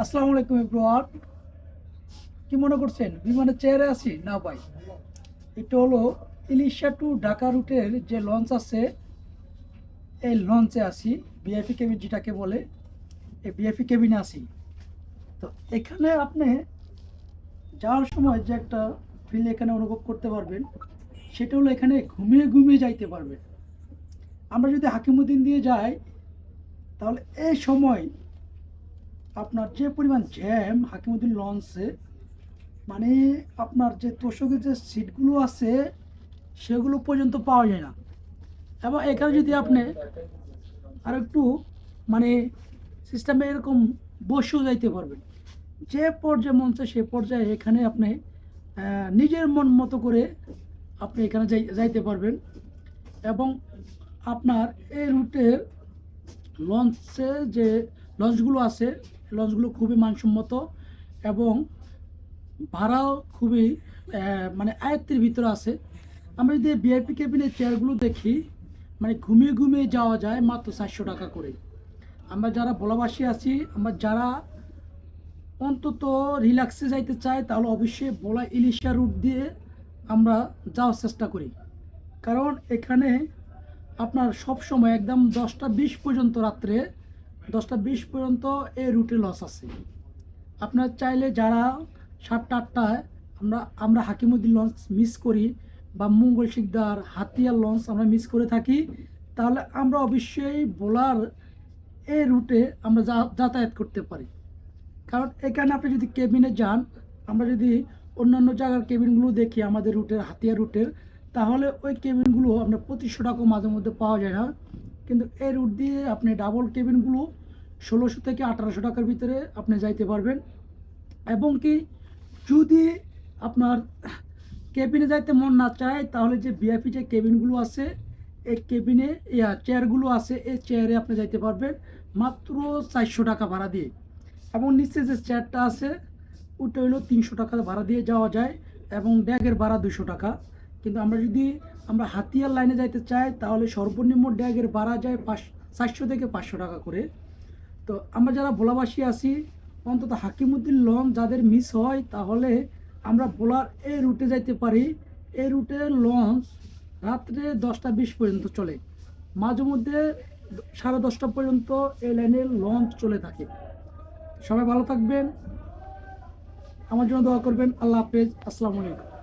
আসসালামু আলাইকুম এভরিওয়ান। কি মনে করছেন বিমানের চেয়ারে আছি? না ভাই, এটা হলো ইলিশা টু ঢাকা রুটের যে লঞ্চ আছে, এই লঞ্চে আছি। ভিআইপি কেবিন যেটাকে বলে, এই ভিআইপি কেবিনে আছি। তো এখানে আপনি যাওয়ার সময় যে একটা ফিল এখানে অনুভব করতে পারবেন, সেটা হলো এখানে ঘুমিয়ে ঘুমিয়ে যাইতে পারবেন। আমরা যদি হাকিমুদ্দিন দিয়ে যাই, তাহলে এই সময় আপনার যে পরিমাণ জ্যাম হাকিমুদ্দিন লঞ্চে, মানে আপনার যে তোষকের যে সিটগুলো আছে সেগুলো পর্যন্ত পাওয়া যায় না। এবং এখানে যদি আপনি আর একটু মানে সিস্টেমে এরকম বসেও যাইতে পারবেন, যে পর্যায়ে মন চায় সে পর্যায়ে এখানে আপনি নিজের মন মতো করে আপনি এখানে যাইতে পারবেন। এবং আপনার এই রুটের লঞ্চে যে লঞ্চগুলো আছে, লঞ্চগুলো খুবই মানসম্মত এবং ভাড়াও খুবই মানে আয়ত্তের ভিতরে আছে। আমরা যদি ভিআইপি কেবিনের চেয়ারগুলো দেখি, মানে ঘুমিয়ে ঘুমিয়ে যাওয়া যায় মাত্র 400 টাকা করে। আমরা যারা ভোলাবাসী আছি, আমরা যারা অন্তত রিল্যাক্সে যাইতে চাই, তাহলে অবশ্যই ভোলা ইলিশা রুট দিয়ে আমরা যাওয়ার চেষ্টা করি। কারণ এখানে আপনার সব সময় একদম 10টা 20 পর্যন্ত, রাত্রে 10টা 20 পর্যন্ত এই রুটে লস আছে। আপনার চাইলে যারা 7টা 8টায় আমরা আমরা হাকিমুদ্দিন লঞ্চ মিস করি বা মঙ্গল শিকদার হাতিয়ার লঞ্চ আমরা মিস করে থাকি, তাহলে আমরা অবশ্যই ভোলার এই রুটে আমরা যাতায়াত করতে পারি। কারণ এখানে আপনি যদি কেবিনে যান, আমরা যদি অন্যান্য জায়গার কেবিনগুলো দেখি আমাদের রুটের হাতিয়া রুটের, তাহলে ওই কেবিনগুলো আপনার 2500 টাকা মাঝে মধ্যে পাওয়া যায় না। কিন্তু এই রুট দিয়ে আপনি ডাবল কেবিনগুলো 1600 থেকে 1800 টাকার ভিতরে আপনি যাইতে পারবেন। এবং কি যদি আপনার কেবিনে যাইতে মন না চায়, তাহলে যে ভিআইপি যে কেবিনগুলো আছে, এই কেবিনে চেয়ারগুলো আছে, এই চেয়ারে আপনি যাইতে পারবেন মাত্র 400 টাকা ভাড়া দিয়ে। এবং নিচে যে চেয়ারটা আছে ওটা হলো 300 টাকা ভাড়া দিয়ে যাওয়া যায়, এবং ড্যাগের ভাড়া 200 টাকা। কিন্তু আমরা হাতিয়ার লাইনে যাইতে চাই, তাহলে সর্বনিম্ন ড্যাগের ভাড়া যায় 400 থেকে 500 টাকা করে। তো আমরা যারা ভোলাবাসী আছি, অন্তত হাকিমুদ্দিন লঞ্চ যাদের মিস হয়, তাহলে আমরা ভোলার এই রুটে যাইতে পারি। এই রুটে লঞ্চ রাত্রে 10টা 20 পর্যন্ত চলে, মাঝে মধ্যে 10:30 পর্যন্ত এই লাইনে লঞ্চ চলে থাকে। সবাই ভালো থাকবেন, আমার জন্য দোয়া করবেন। আল্লাহ হাফেজ, আসসালামু আলাইকুম।